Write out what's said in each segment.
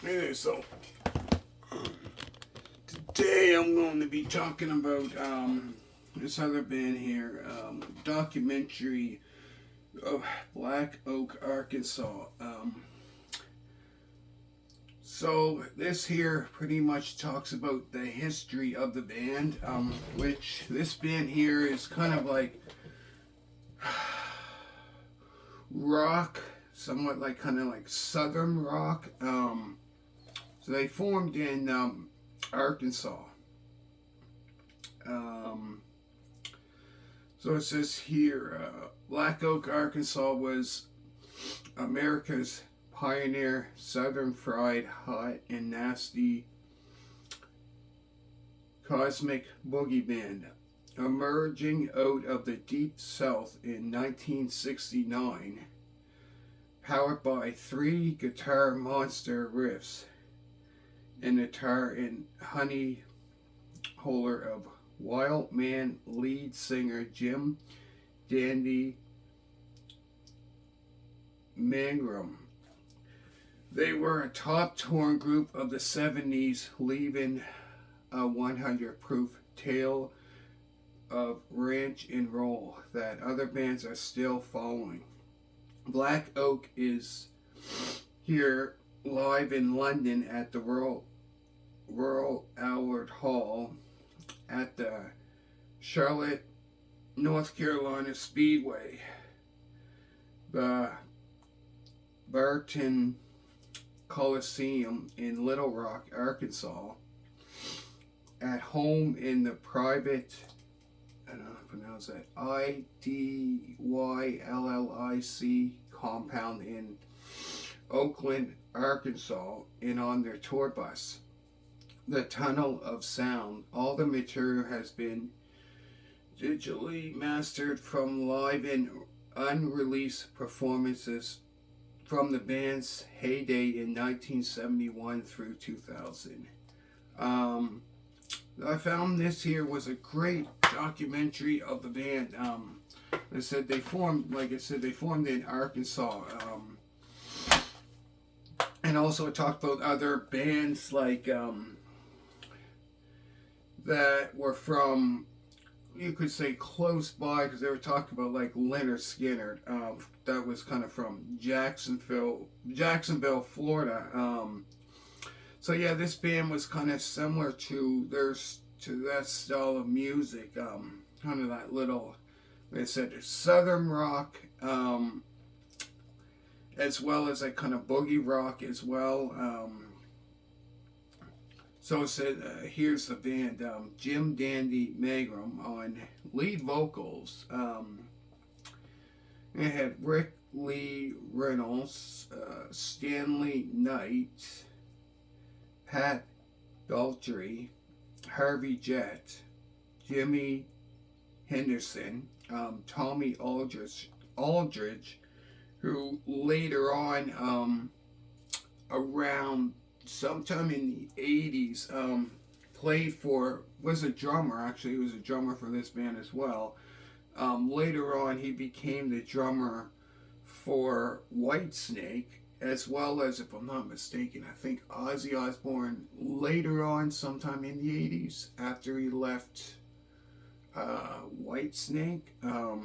Anyway, so today I'm going to be talking about this other band here, documentary of Black Oak, Arkansas. So this here pretty much talks about the history of the band, which this band here is kind of like rock, somewhat like kind of like southern rock. So they formed in Arkansas. So it says here, Black Oak, Arkansas was America's pioneer southern fried, hot, and nasty cosmic boogie band. Emerging out of the deep south in 1969, powered by three guitar monster riffs and a guitar and honey holer of Wild Man lead singer Jim Dandy Mangrum. They were a top touring group of the 70s, leaving a 100 proof tale of ranch and roll that other bands are still following. Black Oak is here live in London at the Royal Albert Hall at the Charlotte, North Carolina Speedway, the Barton Coliseum in Little Rock, Arkansas, at home in the private, I don't know how to pronounce that, IDYLLIC compound in Oakland, Arkansas, and on their tour bus, The Tunnel of Sound. All the material has been digitally mastered from live and unreleased performances from the band's heyday in 1971 through 2000. I found this here was a great documentary of the band. They said they formed, like I said, they formed in Arkansas. And also it talked about other bands like that were from, you could say, close by, because they were talking about like Leonard Skinner. That was kind of from Jacksonville, Florida. So yeah, this band was kind of similar to that style of music. Kind of that little, like I said, southern rock, as well as a kind of boogie rock as well. So it said, here's the band, Jim Dandy Mangrum on lead vocals. It had Rick Lee Reynolds, Stanley Knight, Pat Daltrey, Harvey Jett, Jimmy Henderson, Tommy Aldridge, who later on, around sometime in the 80s, was a drummer. Actually, he was a drummer for this band as well. Later on, he became the drummer for Whitesnake, as well as, if I'm not mistaken, I think Ozzy Osbourne later on, sometime in the 80s, after he left Whitesnake. I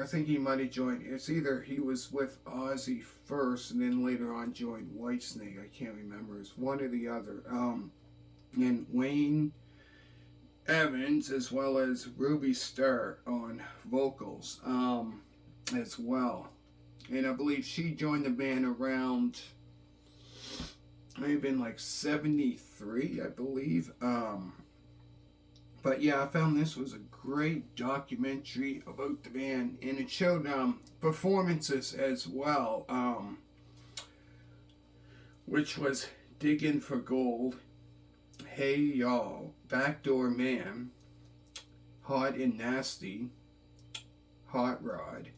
think he might have joined, it's either he was with Ozzy first and then later on joined Whitesnake. I can't remember. It's one or the other. And Wayne Evans, as well as Ruby Starr on vocals as well. And I believe she joined the band around, maybe in like 73, I believe. But yeah, I found this was a great documentary about the band, and it showed performances as well, which was Digging for Gold, Hey Y'all, Backdoor Man, Hot and Nasty, Hot Rod,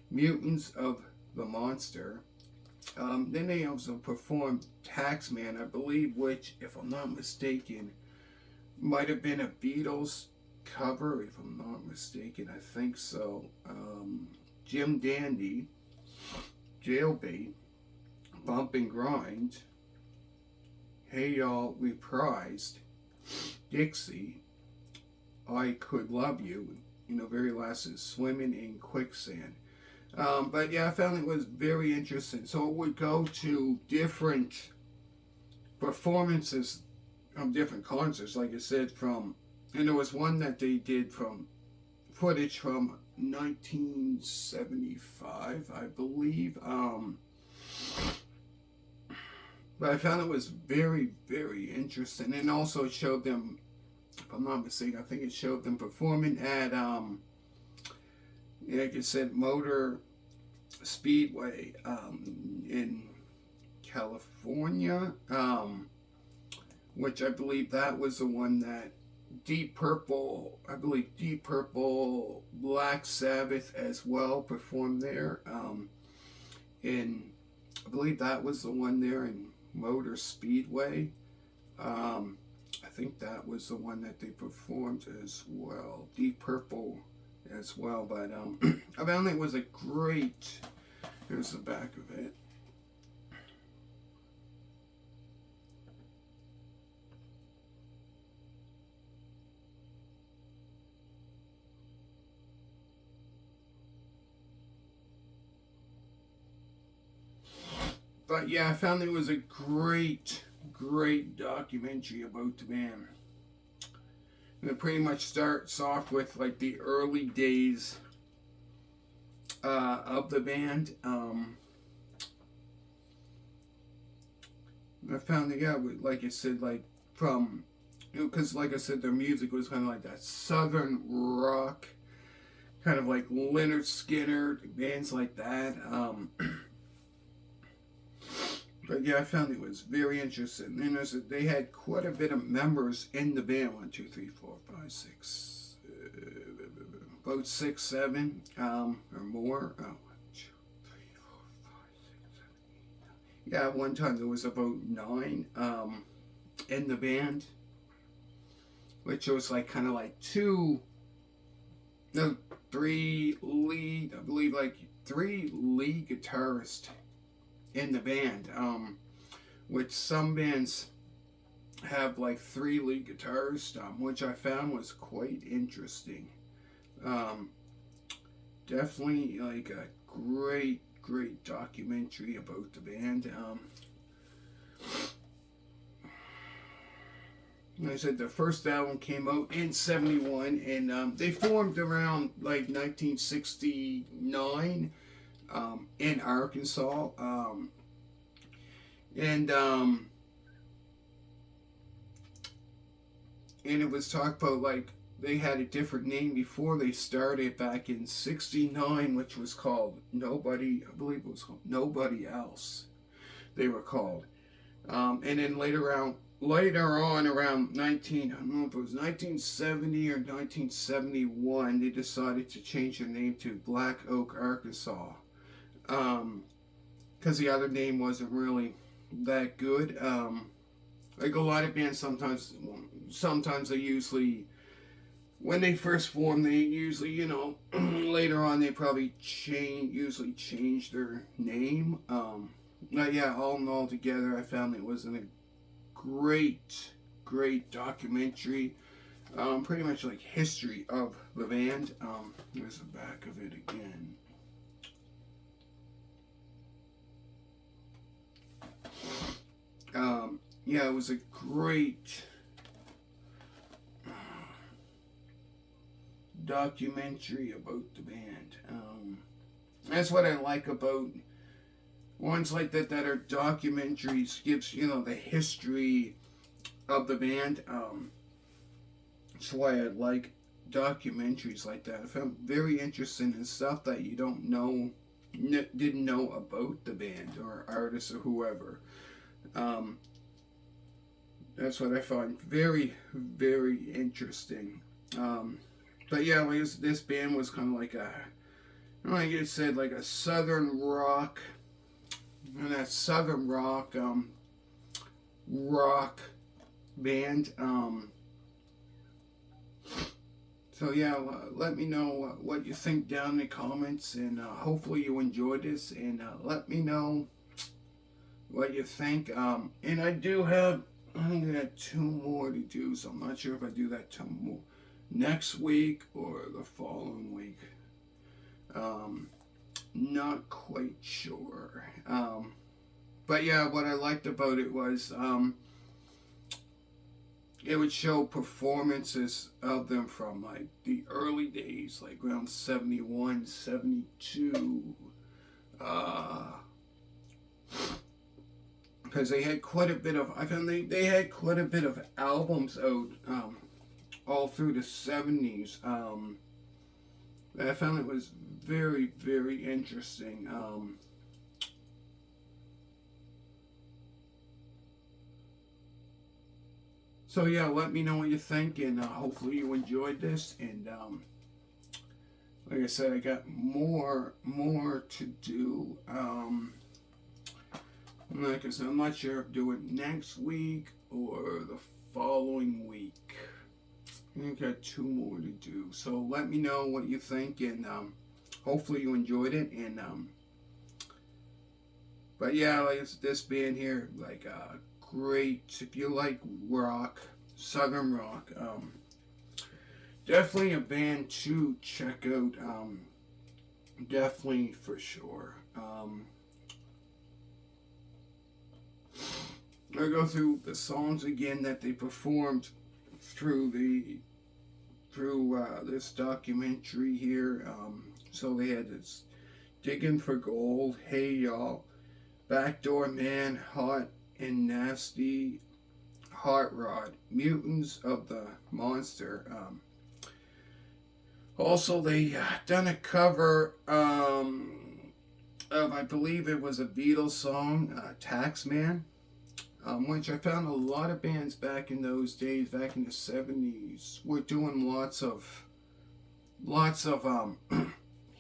Mutants of the Monster. Then they also performed Taxman, I believe, which, if I'm not mistaken, might have been a Beatles cover, if I'm not mistaken. I think so. Jim Dandy, Jailbait, Bump and Grind, Hey Y'all reprised, Dixie, I Could Love You, very last is Swimming in Quicksand. But yeah, I found it was very interesting. So it would go to different performances of different concerts, like I said, and there was one that they did from footage from 1975, I believe. But I found it was very, very interesting. And also it showed them, if I'm not mistaken, I think it showed them performing at, like I said, Motor Speedway in California, which I believe that was the one that Deep Purple, Black Sabbath as well performed there. And I believe that was the one there in Motor Speedway. I think that was the one that they performed as well. Deep Purple as well. But I found it was a great. Here's the back of it. But yeah, I found it was a great documentary about the band. And it pretty much starts off with like the early days of the band. I found it, yeah, like I said, like from, because like I said, their music was kind of like that southern rock, kind of like Lynyrd Skynyrd, bands like that. But yeah, I found it was very interesting. And they had quite a bit of members in the band. 1, 2, 3, 4, 5, 6, about 6, 7, or more. Oh, 1, 2, 3, 4, 5, 6, 7, 8, 9. Yeah, at one time there was about 9 in the band, which was like kind of like 3 lead, I believe, like 3 lead guitarists in the band, which some bands have like 3 lead guitarists, which I found was quite interesting. Definitely like a great documentary about the band. Like I said, the first album came out in 71, and they formed around like 1969 in Arkansas. And it was talked about like they had a different name before they started back in 69, which was called Nobody, I believe it was called Nobody Else, they were called. And then later on around I don't know if it was 1970 or 1971, they decided to change their name to Black Oak, Arkansas. Because the other name wasn't really that good. Like a lot of bands, sometimes they usually, when they first form, they usually, later on they probably change their name. But yeah, all in all together, I found it was a great documentary. Pretty much like history of the band. Here's the back of it again. Yeah, it was a great documentary about the band. That's what I like about ones like that are documentaries, gives, the history of the band. That's why I like documentaries like that. I found very interesting and stuff that you didn't know about the band or artists or whoever. That's what I find very interesting. But yeah, this band was kind of like like I said, like a southern rock, and that southern rock band. So yeah, let me know what you think down in the comments, and hopefully you enjoyed this. And let me know what you think. And I got two more to do, so I'm not sure if I do that tomorrow, next week or the following week. Um, Not quite sure. But yeah, what I liked about it was it would show performances of them from like the early days, like around 71, 72. Because they had quite a bit of, I found they had quite a bit of albums out all through the 70s. I found it was very, very interesting. So yeah, let me know what you think, and hopefully you enjoyed this. And like I said, I got more to do. Like I said, I'm not sure if do it next week or the following week. I got two more to do. So let me know what you think, and hopefully you enjoyed it. And but yeah, like this band here, like great. If you like rock, southern rock, definitely a band to check out. Definitely for sure. I'll go through the songs again that they performed through this documentary here. So they had this "Digging for Gold," "Hey Y'all," "Backdoor Man," "Hot and Nasty," "Hot Rod," "Mutants of the Monster." Also, they done a cover of, I believe it was a Beatles song, "Taxman." Which I found a lot of bands back in those days, back in the 70s, were doing lots of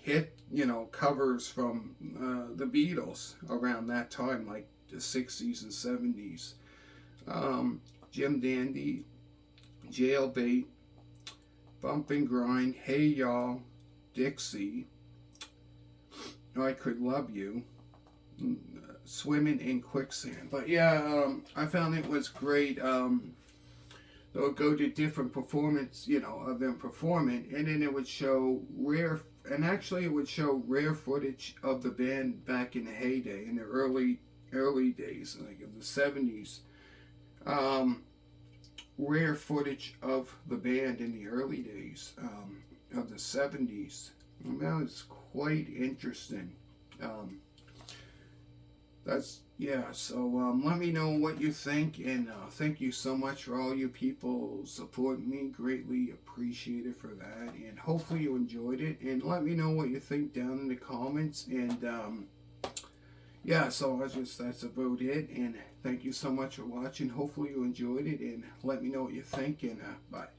hit, covers from the Beatles around that time, like the 60s and 70s. Jim Dandy, Jailbait, Bump and Grind, Hey Y'all, Dixie, I Could Love You, Swimming in Quicksand. But yeah, I found it was great. They'll go to different performance, of them performing, and then it would show it would show rare footage of the band back in the heyday, in the early days, like of the 70s. Rare footage of the band in the early days of the 70s. And that was quite interesting. So let me know what you think, and thank you so much for all you people supporting me. Greatly appreciated for that, and hopefully you enjoyed it. And let me know what you think down in the comments. And so that's about it. And thank you so much for watching. Hopefully you enjoyed it, and let me know what you think. And bye.